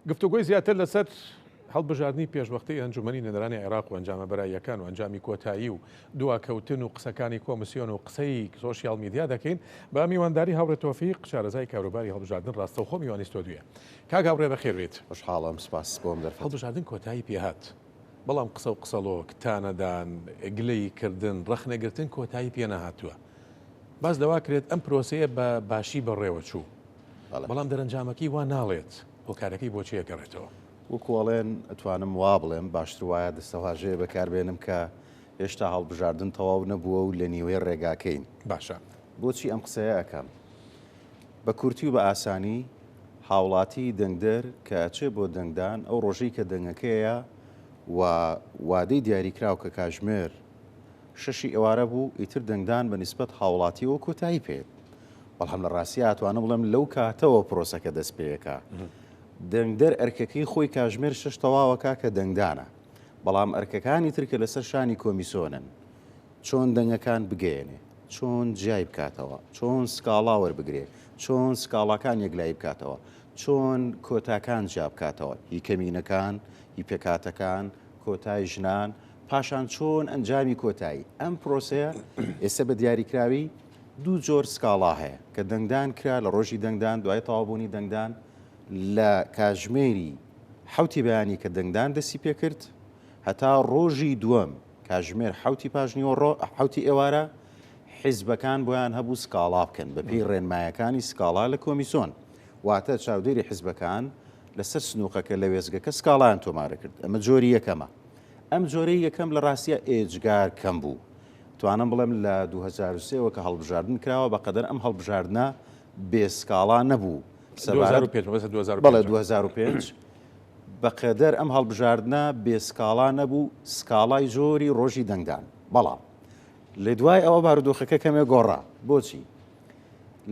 گفتوگۆی زیاتر لەسەر هەڵبژاردننی پێشوەختی ئەنجومەنی نێرانی عێراق و ئەنجامە بەراییەکان و ئەنجامی کۆتایی و دواکەوتن و قسەکانی کۆمسیۆن و قسەی سۆشیال میدیا دەکەین بە میوانداری هاوڕێ تۆفیق شارەزای کاروباری هەڵبژاردن ڕاستەوخۆ میوانی ستۆدیوە. کاک هاوڕێ بەخێربێت. خۆشحاڵم، سپاس بۆم دەرفەت. هەڵبژاردن کۆتایی پێهات، بەڵام قسە و قسەڵۆک تانەدان گلەی کردن ڕەخنەگرتن کۆتایی پێ نەهاتووە. باز دەوا کرێت ئەم پرۆسەیە بە باشی بەڕێوە چوو، بەڵام دەرەنجامەکەی وا ناڵێت هۆکارەکەی بۆچی ئەگەڕێتەوە. وەکوڵێن ئەتوانم وا بڵێم باشتر وایە دەستەواژەیە بەکاربێنم کە هێشتا هەڵبژاردن تەواو نەبووە و لە نیوەی ڕێگاکەین. باشە، بۆچی ئەم قسەیە ئەەکەم؟ بە کورتی و بە ئاسانی هاوڵاتی دەنگدەر کە ئەچێ بۆ دەنگدان ئەو ڕۆژەی کە دەنگەکەیە و وادەی دیاریکراو کە کاژمێر شەشی ئێوارە بوو ئیتر دەنگدان بە نیسبەت هاوڵاتیەوە کۆتایی پێێت. بەڵام لە ڕاستی ئاتوانە بڵێم لەو کاتەوە پرۆسەکە دەست پێیەکە. دەنگدەر ئەرکەکەی خۆی کاژمێر شەش تەواوەکە کە دەنگدانە، بەڵام ئەرکەکانی ترکە لەسەر شانی کۆمیسۆنن، چۆن دەنگەکان بگەێنێ، چۆن جیای بکاتەوە، چۆن سکاڵا وەربگرێ، چۆن سکاڵاکان یەکلای بکاتەوە، چۆن کۆتاکان جیا بکاتەوە، هی کەمینەکان، هی پێکاتەکان، کۆتای ژنان، پاشان چۆن ئەنجامی کۆتایی. ئەم پرۆسەیە ئێستا بە دیاریکراوی دوو جۆر سکاڵا هەیە کە دەنگدان کرا لە ڕۆژی دەنگدان دوای تەواوبوونی دەنگدان لە کاژمێری حوتی بەیانی کە دەنگدان دەستی پێکرد هەتا ڕۆژی دووەم کاژمێر حوتی پاژنیەوە حوتی ئێوارە حیزبەکان بۆیان هەبوو سکاڵا بکەن بە پێی ڕێنمایەکانی سکاڵا لە کۆمیسۆن. واتە چاودێری حیزبەکان لەسەر سنووقەکە لە وێزگەکە سکاڵیان تۆمارە کرد. ئەمە جۆری یەکەمە. ئەم جۆرەی یەکەم لە ڕاستیە ئێجگار کەم بوو. توانم بڵێم لە 2023 کە هەڵبژاردن کراوە بەقەدەر ئەم هەڵبژاردنە بێسکاڵا نەبوو. 2005 بەقەدەر ئەم هەڵبژاردنە بێسکاڵا نەبوو، سکاڵای زۆری ڕۆژی دەنگدان. بەڵام لە دوای ئەوە بارودۆخەکە کەمێ گۆڕا. بۆچی؟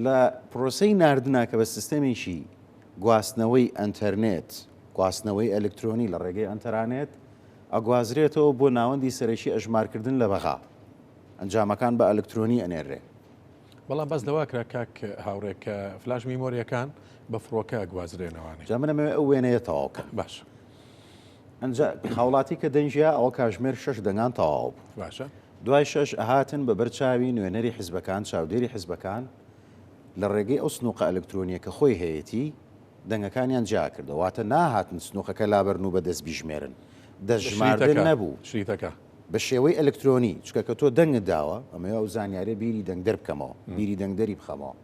لە پرۆسەی ناردنا کە بە سیستەمێکی گواستنەوەی ئەنتەرنێت، گواستنەوەی ئەلکترۆنی لە ڕێگەی ئەنتەرانێت ئەگوازرێتەوە بۆ ناوەندی سەرەکی ئەژمارکردن لە بەغا. ئەنجامەکان بە ئەلکترۆنی ئەنێرێ. بەڵام بەس دەوا کرا کاک هاوڕێک کە فلاش میمۆریەکان بە فڕۆکە گوازرێنەوەی. جا منەمە ئەو وێنەیە تەواوکە. باش. ئەنجا هاوڵاتی کە دەنجیا ئەوە کاژمێر 6 دەنگان تەواو بوو. باشە. دوای 6 ئەهاتن بە بەرچاوی نوێنەری حیزبەکان، چاودێری حیزبەکان لە ڕێگەی ئەو سنووقە ئەلکترۆنیە کە خۆی هەیەی دەنگەکانیان جیا کردەوە. واتە ناهاتن سنووقەکە لابەرن و بەدەست بیژمێرن. دەژماردن نەبوو شریتەکە بە شێوەی ئەلکترۆنی، چکە کە تۆ دەنگت داوە ئەمەوە ئەو زانیارە بیری دەنگدەر بکەمەوە، بیری دەنگدەری بخەمەوە.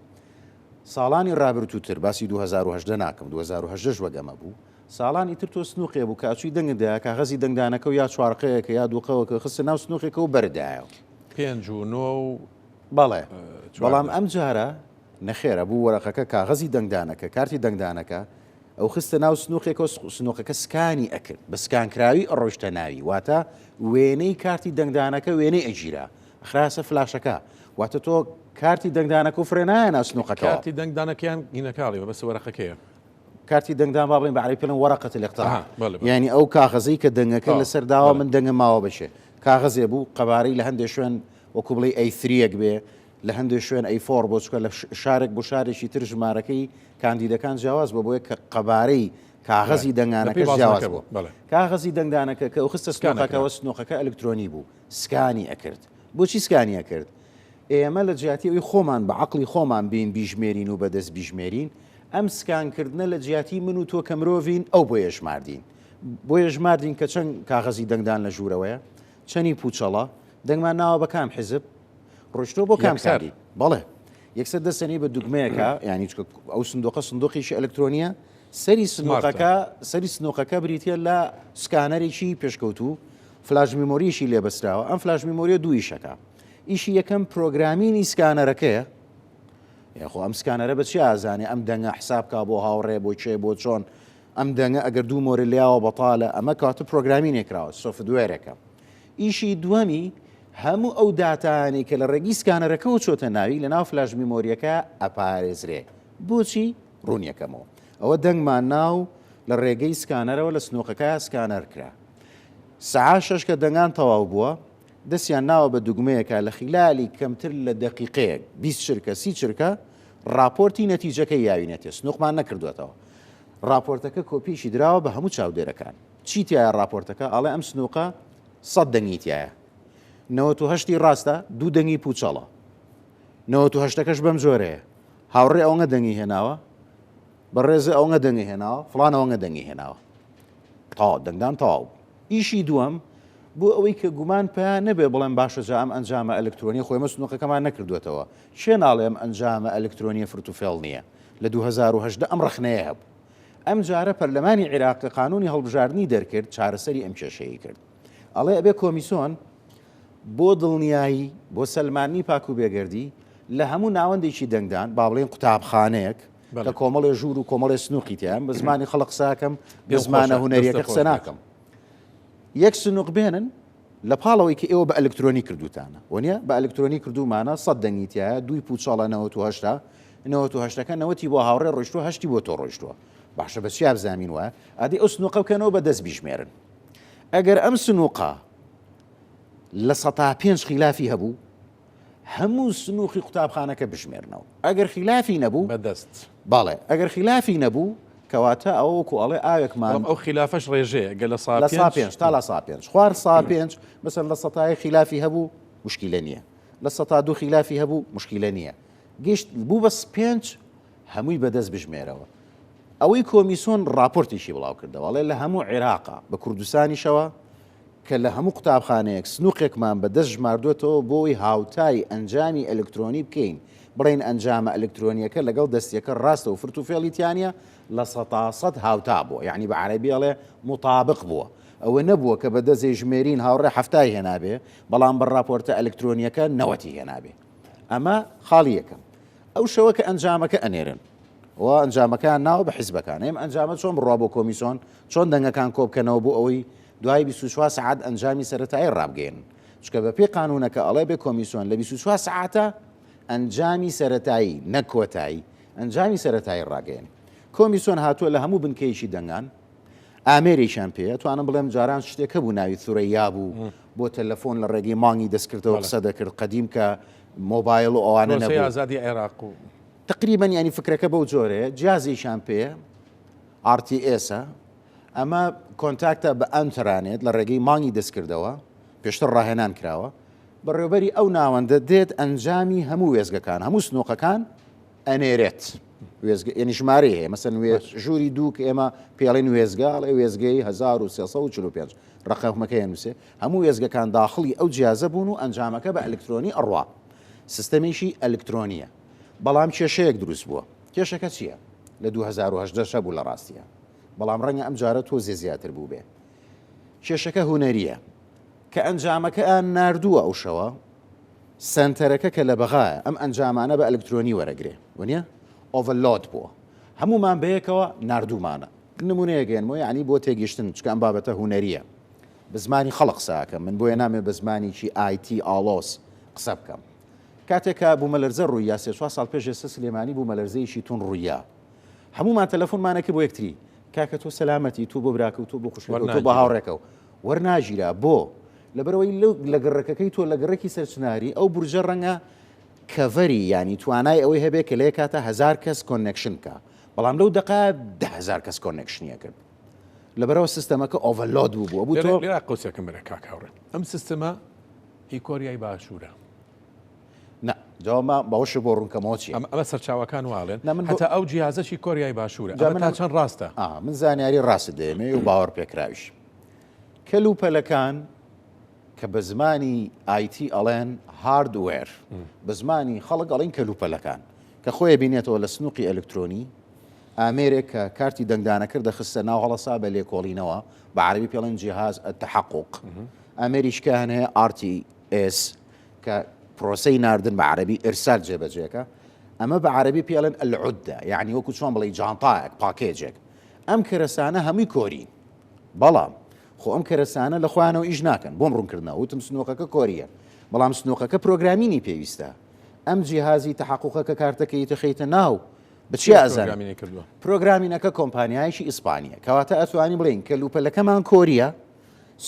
ساڵانی ڕابردووتر باسی 2010 ناکەم، 2010 وەگەمە بوو. ساڵانی تر تۆ سنووقێ بوو کاچووی دەنگدایە کاغەزی دەنگدانەکە و یا چوارقەیەکە یا دووقەوەکە خستە ناو سنووقێکە و بەردایەوە 5 و 9 بەڵێ. بەڵام ئەم جارە نەخێرە بوو وەرەقەکە کاغەزی دەنگدانەکە، کارتی دەنگدانەکە ئەو خستە ناو سنووقێکەوە سنووقەکە سکانی ئەکرد بە سکانکراوی ئەڕۆشتە ناوی. واتە وێنەی کارتی دەنگدانەکە وێنەی ئەگیرا خراسە فلاشەکە. واتە تۆ کارتی دەنگدانەکە و فرێنایە ناو سنووقەکە. کارتی دەنگدانەکەیان گینەکاڵیەوە بەس وەرەقەکەیە. کارتی دەنگدان با بڵێن بە عەرەبی پێڵێن وەرەقەت الاقتراع. یعنی ئەو کاغەزەی کە دەنگەکە لەسەر داوە من دەنگە ماوە بشێ. کاغەزێ بوو قەبارەی لە هەندێک شوێن وەکو بڵێ A3 بێ، لە هەندێک شوێن A4 بۆ چکە لە شارێک بۆ شارێکی تر ژمارەکەی کاندیدەکان جیاواز بۆ بۆیە کە قەبارەی کاغەزی دەنگانەکە جیاواز بوو. کاغەزی دەنگدانەکە کە ئەو خستە سنووقەکەەوە سنووقەکە ئەلکترۆنی بوو، سکانی ئەکرد. بۆچی سکانی ئەکرد؟ ئێمە لە جیاتیەوەی خۆمان بە عەقڵی خۆمان بین بیژمێرین و بەدەست بیژمێرین. ئەم سکانکردنە لە جیاتی من و تۆ کە مرۆڤین ئەو بۆ ژماردین. بۆ ژماردین کە چەند کاغەزی دەنگدان لە ژوورەوەیە، چەندی پوچەڵە، دەنگمان ناوە بە کام حیزب، ڕۆشتۆ بۆ کام ساری. بەڵێ یەکسەر دەستنی بە دوگمەیەکە، یعنی ئەو سندوقە سندوقیشی ئەلکترۆنیە، سەری سنووقەکە بریتە لە سکانەرێکی پێشکەوتوو، فلاش میمۆریشی لێبەستراوە. ئەم فلاش میمۆریە دوو ئیشەکە. ئیشی یەکەم پرۆگرامینی سکانەرەکەیە. یاخۆ ئەم سکانەرە بە چی ئازانێ ئەم دەنگە حسابکە بۆ هاوڕێ بۆ چێ بۆ چۆن ئەم دەنگە ئەگەر دوو مۆرە لیاوە بەتاالە ئەمە کاتە پرۆگرامینێکراوە سۆفتوێرەکە. ئیشی دووەمی هەموو ئەو داتانی کە لە ڕێگی سکانەرەکەەوە چۆتە ناوی لە ناو فلاش میمۆریەکە ئەپارێزرێ. بۆچی؟ ڕوونیەکەمەوە ئەوە دەنگمان ناو لە ڕێگەی سکانەرەوە لە سنووقەکە سکانەر کرا. سەعات 6 کە دەنگان تەواو بووە دەستیان ناوە بە دوگمەیەکە لە خیلالی کەمتر لە دەقیقەیەک 20 چرکە 30 چرکە راپۆرتی نەتیجەکەی یاوینێتێ سنووقمان نەکردوێتەوە. راپۆرتەکە کۆپیشی دراوە بە هەموو چاودێرەکان چی تایە راپۆرتەکە ئەڵێ ئەم سنووقە 100 دەنگی تایە 98 ڕاستە 2 دەنگی پوچەڵە 98ەکەش بەم جۆرەیە هاوڕێ ئەوەنگە دەنگی هێناوە بەڕێزە ئەوەنگە دەنگی هێناوە فڵان ئەوەنگە دەنگی هێناوە تا دەنگدان تەواو ئیشی دووەم بۆ ئەوەی کە گومان پێیان نەبێ بڵێن باشە جا ئەم ئەنجامە ئەلکترۆنی خۆی مە سنووقەکەمان نەکردوێتەوە شێ ناڵێم ئەنجامە ئەلکترۆنیە فرتوفێڵ نییە لە 2010 ئەم ڕخنەیە هەبوو ئەم جارە پەرلەمانی عێراق قانونی هەڵبژاردننی دەرکرد چارەسەری ئەم کێشەیە کرد ئەڵێ ئەبێ کۆمیسۆن بۆ دڵنیایی بۆ سەلمانی پاک و بێگەردی لە هەموو ناوەندێکی دەنگدان با بڵێن قوتابخانەیەک کە کۆمەڵێ ژوور و کۆمەڵێ سنووقی تیان بە زمانی خەڵق قساکەم بە زمانە هونەریەکە قسە ناکەم یەک سنووق بێنن لە پاڵەوەی کە ئێوە بە ئەلکترۆنی کردوتانە وەنیە بە ئەلکترۆنی کردومانە 100 دەنگی تایە 2 پوچەڵە 98ەکە 90 بۆ هاوڕێ ڕۆیشتووە 8 بۆ تۆ ڕۆیشتووە باشە بە چیا بزانین وە ئادی ئەو سنووقە بکەنەوە بە دەست بیژمێرن ئەگەر ئەم سنووقە لە 105 خلافی هەبوو هەموو سنووقی قوتابخانەکە بژمێرنەوە ئەگەر خلافی نەبوو بەدەست باڵێ ئەگەر خلافی نەبوو کەواتە ئەوەکو ئەڵێ ئاوێکمان ئەو خلافەش ڕێژەیە گە لە 5 تا لە 5 خوار 5 مثل لە 100 خلافی هەبوو مشکیلە نییە لە 102 خلافی هەبوو مشکیلە نییە گەشت بوو بە 5 هەمووی بەدەست بژمێرەوە ئەوەی کۆمیسۆن راپۆرتێکی بڵاو کردەوەڵێ لە هەموو عێراقا بە کوردستانیشەوە کە لە هەموو قوتابخانەیەک سنووقێکمان بەدەست ژماردوێتەوە بۆی هاوتای ئەنجامی ئەلکترۆنی بکەین بڵێن ئەنجامە ئەلکترۆنیەکە لەگەڵ دەستیەکە ڕاستە و فرتوفێڵیتیانە لە 100 هاوتا بووە یعنی بە عەرەبیەڵێ مطابق بووە ئەوە نەبووە کە بە دەزێ ژمێرین هاوڕێ هەفتای هێنابێ بەڵام بە راپۆرتە ئەلکترۆنیەکە نەوەتی هێنابێ ئەمە خاڵی یەکەم ئەو شەوە کە ئەنجامەکە ئەنێرن و ئەنجامەکان ناو بە حیزبەکان ئێم ئەنجامە چۆن بڕوا بۆ کۆمیسۆن چۆن دەنگەکان کۆبکەنەوە بۆ ئەوەی دوای 24 سعات ئەنجامی سەرەتایی ڕابگەین چکە بە پێی قانونەکە ئەڵێ بێ کۆمیسۆن لە 24 سعاتە ئەنجامی سەرەتایی نەکۆتایی ئەنجامی سەرەتایی ڕاگەین کۆمیسۆن هاتووە لە هەموو بنکەیەکی دەنگان ئامێریشان پێ توانم بڵێم جاران شتێکە بوو ناوی ثورەیا بوو بۆ تەلەفۆن لە ڕێگەی مانگی دەستکردەوە قسە دەکرد قەدیم کە مۆبایل و ئەوانە نەبوو ئازادی عێراق و تقریبا ینی فکرەکە بەو جۆرەیە جیازیشان پێ RTS-ە ئەمە کۆنتاکتە بە ئەنتەرانێت لە ڕێگەی مانگی دەستکردەوە پێشتر ڕاهێنان کراوە بەڕێوەبەری ئەو ناوەندە دێت ئەنجامی هەموو وێزگەکان هەموو سنووقەکان ئەنێرێت ینی ژمارە هەیە مەسەن ژووری دوو کە ئێمە پێڵێن وێزگاڵێ وێزگەی 1345 ڕقەمەکەی نووسێ هەموو وێزگەکان داخڵی ئەو جیازە بوون و ئەنجامەکە بە ئەلکترۆنی ئەڕوا سیستەمێکی ئەلکترۆنیە بەڵام کێشەیەک دروست بووە کێشەکە چییە لە 2010 بوو لە ڕاستیە بەڵام ڕەنگە ئەم جارە تۆزێ زیاتر بوو بێ کێشەکە هونەریە کە ئەنجامەکە ناردووە ئەو شەوە سنتەرەکە کە لە بەغایە ئەم ئەنجامانە بە ئەلکترۆنی وەرەگرێ وەنیە ئۆڤەرلۆد بووە هەمومان بەیەکەوە ناردوومانە نمونەیەگەێنمەوە ینی بۆ تێگەشتن چکە ئەم بابەتە هونەریە بە زمانی خەڵق ساکەم من بۆیە نامێ بە زمانیی IT ئالۆس قسە بکەم کاتێکە بوومەلەرزە ڕوویا 3 ساڵ پێش ئێستا سلێمانی بوومەلەرزەیەکی تون ڕوویا هەمومان تەلەفۆنمانەکە بۆ یەکتری کاکە تۆ سەلامەتی تو بۆ براکە و تۆ بۆ خوشک تۆ بە هاوڕێکە و وەرناژیرا بۆ لەبەرەوەی لە گەڕەکەکەی تۆ لە گەڕێکی سەرچناری ئەو بورجە ڕەنگە کەڤەری ینی توانای ئەوەی هەبێ کە لێ کاتە 1000 کەس کۆنێکشن کە بەڵام لەو دقا 10,000 کەس کۆنێکشنیە کرد لەبەرەوە سیستەمەکە ئۆڤەرلۆد بوو بوو تۆ لێرا قوسێکم بەرە کاکاوڕێ ئەم سیستەمە هی کۆریای باشوورە نه جاوامە باوەشە بۆ ڕوونکەمەوە چی ئەمە سەرچاوەکان واڵێن هەتا ئەو جیازەشی کۆریای باشوورە تا چەند ڕاستە من زانیاری ڕاست دێمێ و باوەڕ پێکراویش کەلوپەلەکان کە بە زمانی IT ئەڵێن هاردوێر بە زمانی خەڵک ئەڵێن کەلوپەلەکان کە خۆی بینێتەوە لە سنووقی ئەلکترۆنی ئامێرێک کە کارتی دەنگدانەکرد دەخستە ناو هەڵەسا بە لێکۆڵینەوە بە عەرەبی پێڵێن جیهاز التحقق ئامێریشکە هەیە RTS کە پرۆسەی ناردن بە عەرەبی ئرسال جێبەجێکە ئەمە بە عەرەبی پێڵێن العودە یعنی وەکو چۆن بڵێ جانتایەک پاکێجێک ئەم کەرەسانە هەمووی کۆرین بەڵام خۆ ئەم کەرەسانە لە خوانەوە ئیش ناکەن بۆم ڕوونکردنەوە وتم سنووقەکە کۆریە بەڵام سنووقەکە پرۆگرامینی پێویستە ئەم جیهازی تحققەکە کارتەکەی تەخەیتە ناو بچی ئازان پرۆگرامینەکە کۆمپانیایشی ئیسپانیە کەواتە ئەتوانی بڵێن کە لوپەلەکەمان کۆریە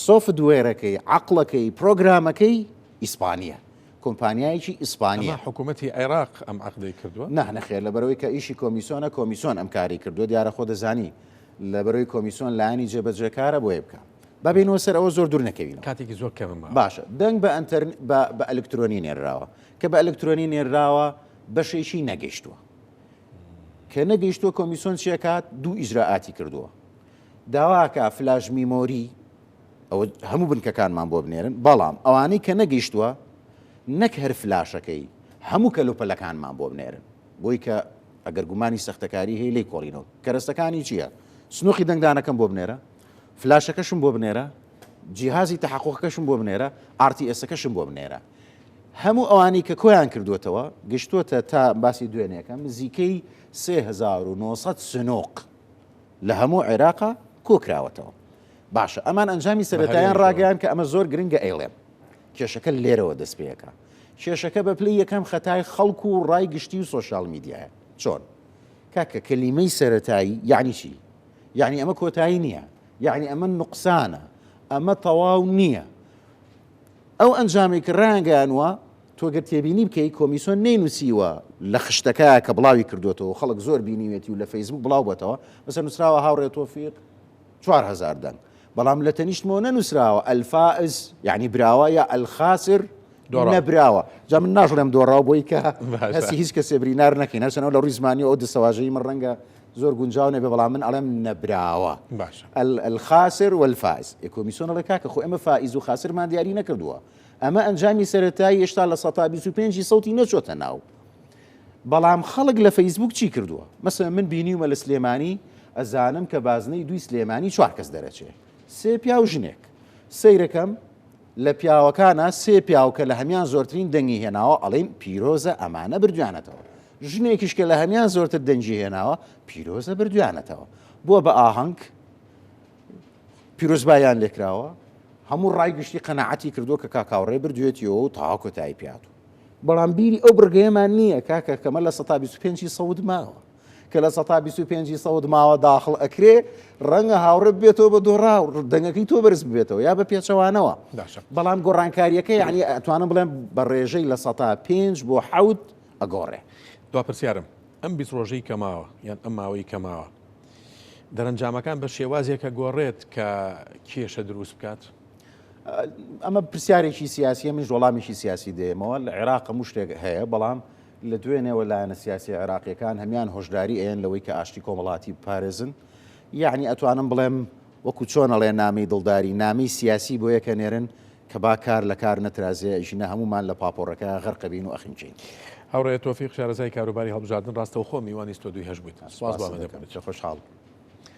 سۆفتوێرەکەی عەقڵەکەی پرۆگرامەکەی ئیسپانیە کۆمپانیایکی ئیسپانیا. حکوومەتی عێراق ئەم عقدەی کردووە؟ نەخێر لەبەرەوەی کە ئیشی کۆمیسیۆن ئەم کاری کردو دیارە خۆ دەزانی لەبەرەوەی کۆمیسیۆن لایانی جێبەجێکارە بۆیە بکە. بابینەوە سەر ئەوە زۆر دوور نەکەوینەوە. کاتێکی زۆر کەمە. باشە دەنگ بە ئەلکترۆنی نێراوە کە بە ئەلکترۆنی نێراوە بەشێکی نەگەیشتووە. کە نەگەیشتووە کۆمیسیۆن چیەکات دوو ئیجراعاتی کردووە. داواکە فلاش میمۆری ئەوە هەموو بنکەکانمان بۆ بنێرن، بەڵام ئەوانەی کە نەگەیشتووە نەک هەر فلاشەکەی هەموو کەلوپەلەکانمان بۆ بنێرن، بۆی کە ئەگەر گومانی سەختەکاری هەیە لی کۆڵینەوە. کەرەستەکانی چییە؟ سنووخی دەنگدانەکەم بۆ بنێرە، فلاشەکەشم بۆ بنێرە، جیهازی تەحققەکەشم بۆ بنێرە، RTS-ەکەشم بۆ بنێرە. هەموو ئەوانەی کە کۆیان کردوێتەوە گەشتووەتە تا باسی دوێنێکە نزیکەی 3900 سنووق لە هەموو عێراقا کۆکراوەتەوە. باشە ئەمان ئەنجامی سەرەتایان ڕاگەیان کە ئەمە زۆر گرنگە ئەیڵێم کێشەکە لێرەوە دەست پێەکە. کێشەکە بە پلەی یەکەم خەتای خەڵکو و ڕای گشتی و سۆشیال میدیایە. چۆن؟ کاکە کەلیمەی سەرەتایی یعنی چی؟ یعنی ئەمە کۆتایی نییە، یعنی ئەمە نوقسانە، ئەمە تەواو نییە. ئەو ئەنجامی کە ڕایانگەیانوە تۆ گەر تێبینی بکەی کۆمیسیۆن نەینووسیوە لە خشتەکە کە بڵاوی کردوێتەوە خەڵک زۆر بینیوێتی و لە فەیسبوک بڵاو بێتەوە بەسەر نووسراوە هاوڕێ تۆفیق 4000 دەنگ، بەڵام لە تەنیشتمەوە نەنووسراوە ئەلفائز یعنی براوە یا ئەلخاسر نەبراوە. جا من ناژڵێم دۆڕاو بۆی کە هەستی هیچ کەسێ برینار نەکەین هەرچەنەوە لە ڕووی زمانی ئەو دەسەواژەی من ڕەنگە زۆر گونجاو نەبێ، بەڵام من ئەڵێم نەبراوە. الخاسر والفائز. کۆمیسیۆن ئەڵێ کاکە خۆ ئێمە فائز و خاسرمان دیاری نەکردووە، ئەمە ئەنجامی سەرەتایی هێشتا لە 125 سەوتی نەچۆتە ناو. بەڵام خەڵک لە فەیسبوک چی کردووە؟ مەسەڵەن من بینیومە لە سلێمانی ئەزانم کە بازنەی دوی سلێمانی 4 کەس دەرەچێ، 3 پیا و ژنێک. سەیرەکەم لە پیاوەکانە 3 پیاو کە لە هەمیان زۆرترین دەنگی هێناوە ئەڵێم پیرۆزە ئەمانە بردوانێتەوە، ژنێکیش کە لە هەمیان زۆرتر دەنگی هێناوە پیرۆزە بردوانێتەوە. بۆ بە ئاهەنگ پیرۆزبایان لێکراوە، هەموو ڕایگشتی قەنەعەتی کردو کە کاکاوڕێ بردوێتیەوە و تاواکۆ تای پیاتوە. بەڵام بیری ئەو بڕگەیەمان نییە کاکە کەمە لە 125 سەود ماوە کە لە 125 سەود ماوە داخڵ ئەکرێ ڕەنگە هاوڕێ بێتەوە بە دۆڕاو دەنگەکەی تۆ بەرز ببێتەوە یا بە پێچەوانەوە. بەڵام گۆڕانکاریەکە یعنی ئەتوانم بڵێم بە ڕێژەی لە 105 بۆ 7 ئەگۆڕێ. دوا پرسیارم ئەم 20 ڕۆژەی کەماوە یان ئەم ماوەی کەماوە دەرەنجامەکان بە شێوازێکە گۆڕێت کە کێشە دروست بکات؟ ئەمە پرسیارێکی سیاسیە، من وەڵامیشی سیاسی دێمەوە. لە عێراق هەموو شتێک هەیە، بەڵام لە دوێنێەوە لایەنە سیاسی عێراقیەکان هەمان هۆشداری ئەیەن لەوەی کە ئاشتی کۆمەڵاتی بپارێزن. یعنی ئەتوانم بڵێم وەکو چۆنەڵێ نامەی دڵداری نامەی سیاسی بۆ یەکە نێرن کە با کار لە کار نەترازێ ژینە هەمومان لە پاپۆڕەکە غەرقەبین و ئەخینچین. هاوڕێ تۆفیق شارەزای کاروباری هەڵبژاردن ڕاستەوخۆ میوانی ستۆدیوی هەش بوویت. سپاس بۆ ئەمە دەکەم. خۆشحاڵ.